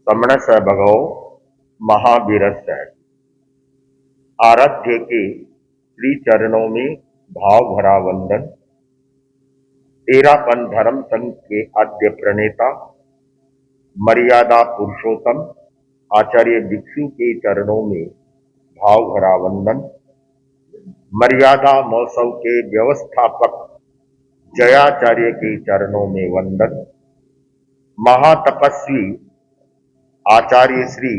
समणस भगो महावीरस्य आराध्य के श्री चरणों में भाव भरा वंदन। तेरापन धर्म संघ के आद्य प्रणेता मर्यादा पुरुषोत्तम आचार्य भिक्षु के चरणों में भाव भरा वंदन। मर्यादा महोत्सव के व्यवस्थापक जयाचार्य के चरणों में वंदन। महातपस्वी आचार्य श्री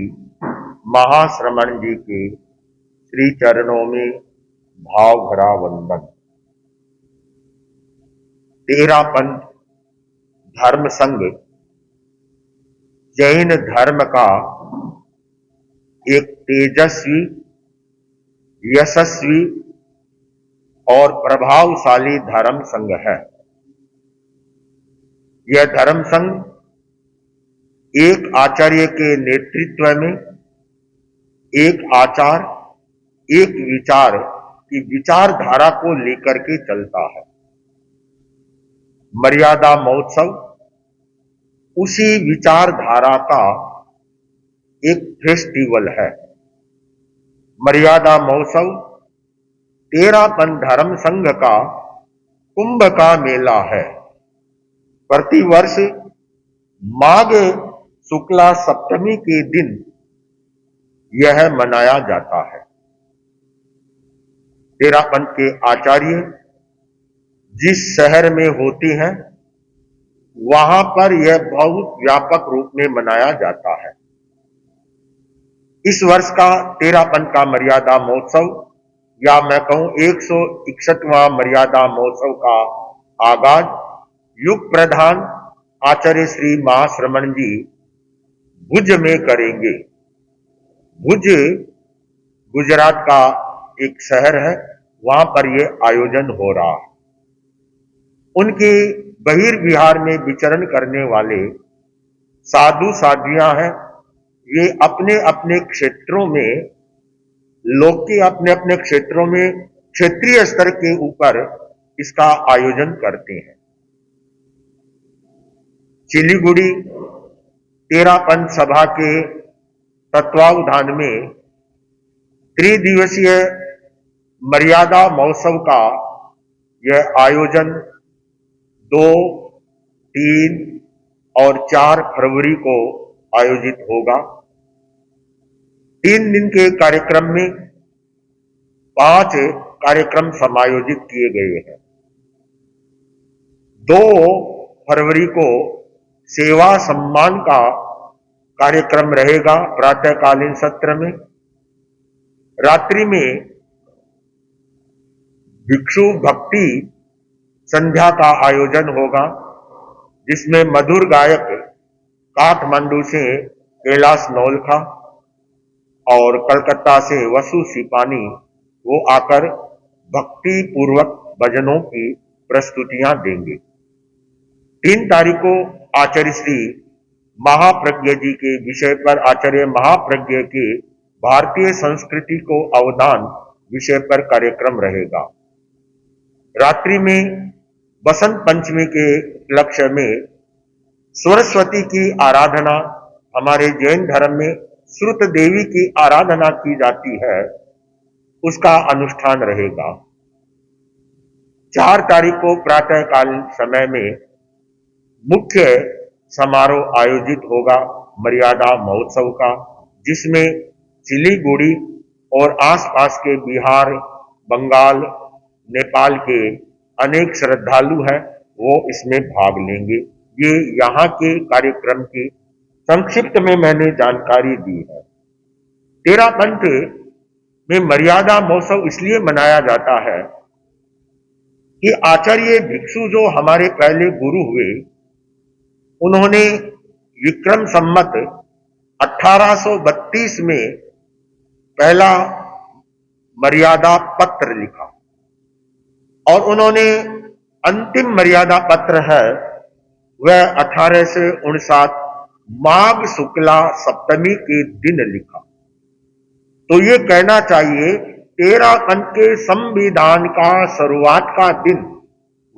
महाश्रमण जी के श्री चरणों में भाव भरा वंदन। तेरापंथ धर्म संघ जैन धर्म का एक तेजस्वी, यशस्वी और प्रभावशाली धर्म संघ है। यह धर्म संघ एक आचार्य के नेतृत्व में एक आचार, एक विचार की विचारधारा को लेकर के चलता है। मर्यादा महोत्सव उसी विचारधारा का एक फेस्टिवल है। मर्यादा महोत्सव तेरापन धर्म संघ का कुंभ का मेला है। प्रतिवर्ष माघ शुक्ला सप्तमी के दिन यह मनाया जाता है। तेरापंथ के आचार्य जिस शहर में होते हैं वहां पर यह बहुत व्यापक रूप में मनाया जाता है। इस वर्ष का तेरापंथ का मर्यादा महोत्सव या मैं कहूं 161वां मर्यादा महोत्सव का आगाज युग प्रधान आचार्य श्री महाश्रमण जी भुज में करेंगे। भुज गुजरात का एक शहर है, वहां पर यह आयोजन हो रहा है। उनके बहिर्विहार में विचरण करने वाले साधु साध्वियां हैं। ये अपने अपने क्षेत्रों में, लोग के अपने अपने क्षेत्रों में क्षेत्रीय स्तर के ऊपर इसका आयोजन करते हैं। सिलीगुड़ी तेरापंथ सभा के तत्वावधान में त्रिदिवसीय मर्यादा महोत्सव का यह आयोजन 2, 3 और 4 फरवरी को आयोजित होगा। 3 दिन के कार्यक्रम में 5 कार्यक्रम समायोजित किए गए हैं। 2 फरवरी को सेवा सम्मान का कार्यक्रम रहेगा प्रातःकालीन सत्र में। रात्रि में भिक्षु भक्ति संध्या का आयोजन होगा, जिसमें मधुर गायक काठमांडू से कैलाश नौलखा और कलकत्ता से वसु सिपानी वो आकर भक्ति पूर्वक भजनों की प्रस्तुतियां देंगे। 3 तारीख को आचार्य श्री महाप्रज्ञ जी के विषय पर आचार्य महाप्रज्ञ के भारतीय संस्कृति को अवदान विषय पर कार्यक्रम रहेगा। रात्रि में बसंत पंचमी के लक्ष्य में सरस्वती की आराधना, हमारे जैन धर्म में श्रुत देवी की आराधना की जाती है, उसका अनुष्ठान रहेगा। 4 तारीख को प्रातःकालीन समय में मुख्य समारोह आयोजित होगा मर्यादा महोत्सव का, जिसमें सिलीगुड़ी और आसपास के बिहार, बंगाल, नेपाल के अनेक श्रद्धालु हैं, वो इसमें भाग लेंगे। ये यहाँ के कार्यक्रम की संक्षिप्त में मैंने जानकारी दी है। तेरापंथ में मर्यादा महोत्सव इसलिए मनाया जाता है कि आचार्य भिक्षु जो हमारे पहले गुरु हुए, उन्होंने विक्रम संमत 1832 में पहला मर्यादा पत्र लिखा और उन्होंने अंतिम मर्यादा पत्र है वह 1859 माघ शुक्ला सप्तमी के दिन लिखा। तो ये कहना चाहिए तेरापंथ के संविधान का शुरुआत का दिन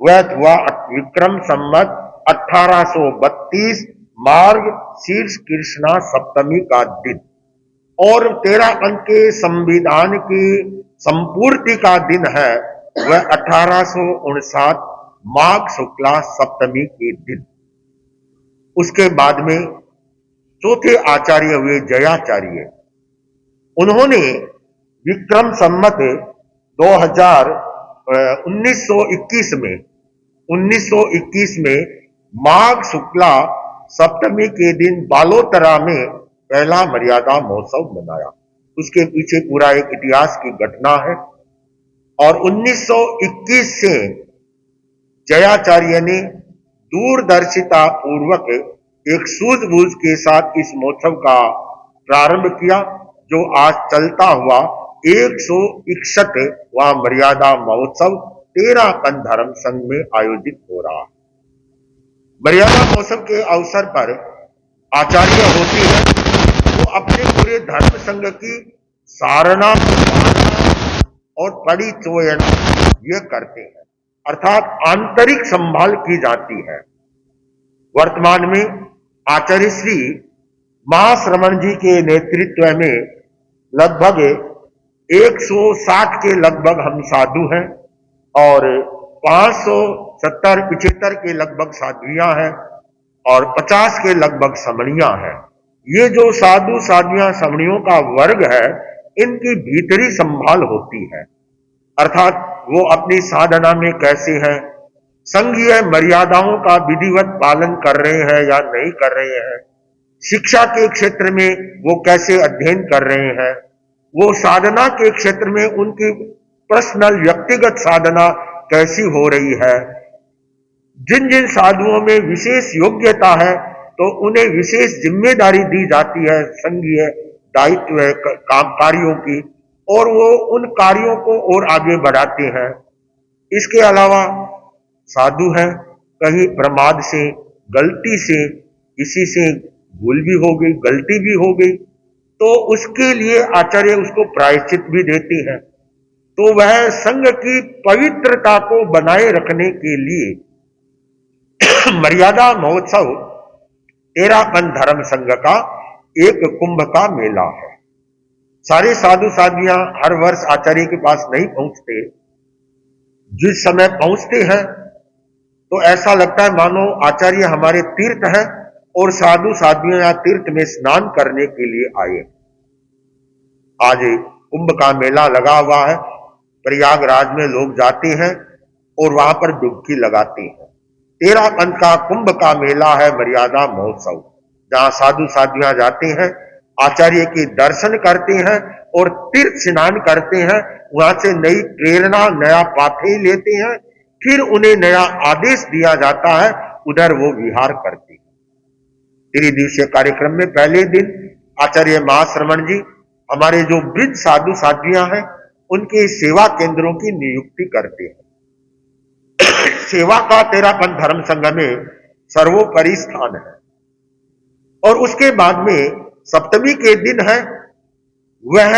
वह हुआ विक्रम संमत 1832 मार्ग शीर्ष कृष्णा सप्तमी का दिन और 13 अंक के संविधान की संपूर्ति का दिन है वह 1859 माघ शुक्ला सप्तमी के दिन। उसके बाद में चौथे आचार्य हुए जयाचार्य। उन्होंने विक्रम संमत 2000 1921 में माघ शुक्ला सप्तमी के दिन बालोतरा में पहला मर्यादा महोत्सव मनाया। उसके पीछे पूरा एक इतिहास की घटना है और 1921 से जयाचार्य ने दूरदर्शिता पूर्वक एक सूझबूझ के साथ इस महोत्सव का प्रारंभ किया, जो आज चलता हुआ 161वां मर्यादा महोत्सव तेरापंथ धर्म संघ में आयोजित हो रहा है। मर्यादा महोत्सव के अवसर पर आचार्य होते हैं वो अपने पूरे धर्म संघ की सारना और परिचोयना ये करते हैं, अर्थात आंतरिक संभाल की जाती है। वर्तमान में आचार्य श्री महाश्रमण जी के नेतृत्व में लगभग 160 के लगभग हम साधु हैं और 570-75 के लगभग साध्वियां हैं और 50 के लगभग समणियां हैं। ये जो साधु साध्वियां समणियों का वर्ग है, इनकी भीतरी संभाल होती है, अर्थात वो अपनी साधना में कैसे हैं, संघीय मर्यादाओं का विधिवत पालन कर रहे हैं या नहीं कर रहे हैं, शिक्षा के क्षेत्र में वो कैसे अध्ययन कर रहे हैं, वो साधना के क्षेत्र में उनकी पर्सनल व्यक्तिगत साधना कैसी हो रही है। जिन जिन साधुओं में विशेष योग्यता है तो उन्हें विशेष जिम्मेदारी दी जाती है संघीय दायित्व कार्यों की, और वो उन कार्यों को और आगे बढ़ाते हैं। इसके अलावा साधु हैं, कहीं प्रमाद से, गलती से, किसी से भूल भी हो गई, गलती भी हो गई, तो उसके लिए आचार्य उसको प्रायश्चित भी देते हैं। तो वह संघ की पवित्रता को बनाए रखने के लिए मर्यादा महोत्सव तेरापंथ धर्म संघ का एक कुंभ का मेला है। सारे साधु साध्वियां हर वर्ष आचार्य के पास नहीं पहुंचते। जिस समय पहुंचते हैं तो ऐसा लगता है मानो आचार्य हमारे तीर्थ हैं और साधु साध्वियां यहाँ तीर्थ में स्नान करने के लिए आए। आज कुंभ का मेला लगा हुआ है, प्रयागराज में लोग जाते हैं और वहां पर डुबकी लगाते हैं। तेरापंथ का कुंभ का मेला है मर्यादा महोत्सव, जहां साधु साध्वियां जाते हैं, आचार्य के दर्शन करते हैं और तीर्थ स्नान करते हैं, वहां से नई प्रेरणा, नया पाथेय लेते हैं, फिर उन्हें नया आदेश दिया जाता है, उधर वो विहार करते हैं। 3 दिवसीय कार्यक्रम में पहले दिन आचार्य महाश्रमण जी हमारे जो वृद्ध साधु साध्वियां हैं उनके सेवा केंद्रों की नियुक्ति करते हैं। सेवा का तेरापंथ धर्म संघ में सर्वोपरि स्थान है। और उसके बाद में सप्तमी के दिन है वह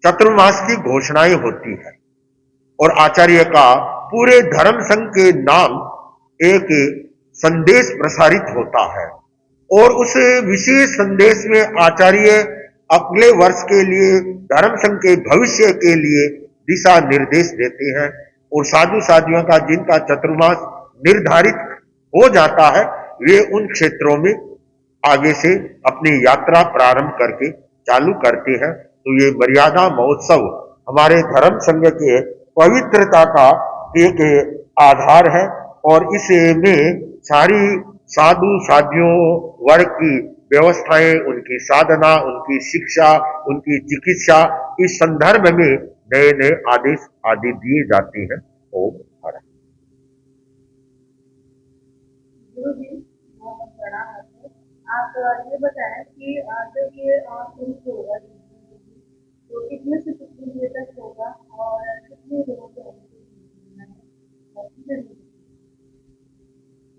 चतुर्मास की घोषणाएं होती है और आचार्य का पूरे धर्म संघ के नाम एक संदेश प्रसारित होता है और उस विशेष संदेश में आचार्य अगले वर्ष के लिए धर्म संघ के भविष्य के लिए दिशा निर्देश देते हैं और साधु साध्वियों का जिनका चतुर्मास निर्धारित हो जाता है वे उन क्षेत्रों में आगे से अपनी यात्रा प्रारंभ करके चालू करते हैं। तो ये मर्यादा महोत्सव हमारे धर्म संघ के पवित्रता का एक आधार है और इसमें सारी साधु साध्वियों वर्ग की व्यवस्थाएं, उनकी साधना, उनकी शिक्षा, उनकी चिकित्सा, इस संदर्भ में नए नए आदेश आदि दिए जाते हैं। ओम हर आप ये बताएं कि जब ये शुरू होगा तो कितने से कितने देर तक होगा और कितने लोगों को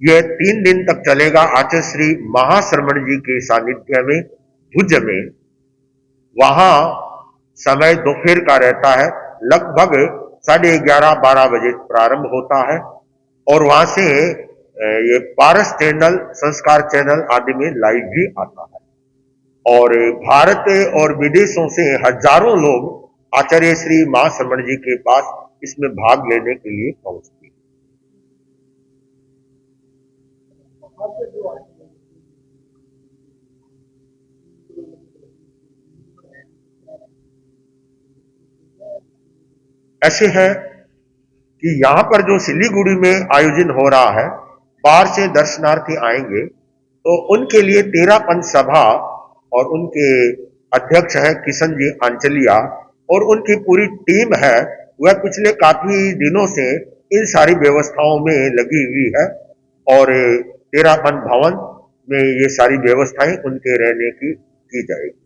यह 3 दिन तक चलेगा। आचार्य श्री महाश्रमण जी के सानिध्य में भुज में, वहां समय दोपहर का रहता है, लगभग 11:30-12 बजे प्रारंभ होता है और वहां से ये पारस चैनल, संस्कार चैनल आदि में लाइव भी आता है और भारत और विदेशों से हजारों लोग आचार्य श्री मां श्रमण जी के पास इसमें भाग लेने के लिए पहुंचते हैं। ऐसे है कि यहां पर जो सिलीगुड़ी में आयोजन हो रहा है, बाहर से दर्शनार्थी आएंगे तो उनके लिए 13 पंच सभा और उनके अध्यक्ष है किशन जी आंचलिया और उनकी पूरी टीम है, वह पिछले काफी दिनों से इन सारी व्यवस्थाओं में लगी हुई है और 13 पंच भवन में ये सारी व्यवस्थाएं उनके रहने की जाएगी।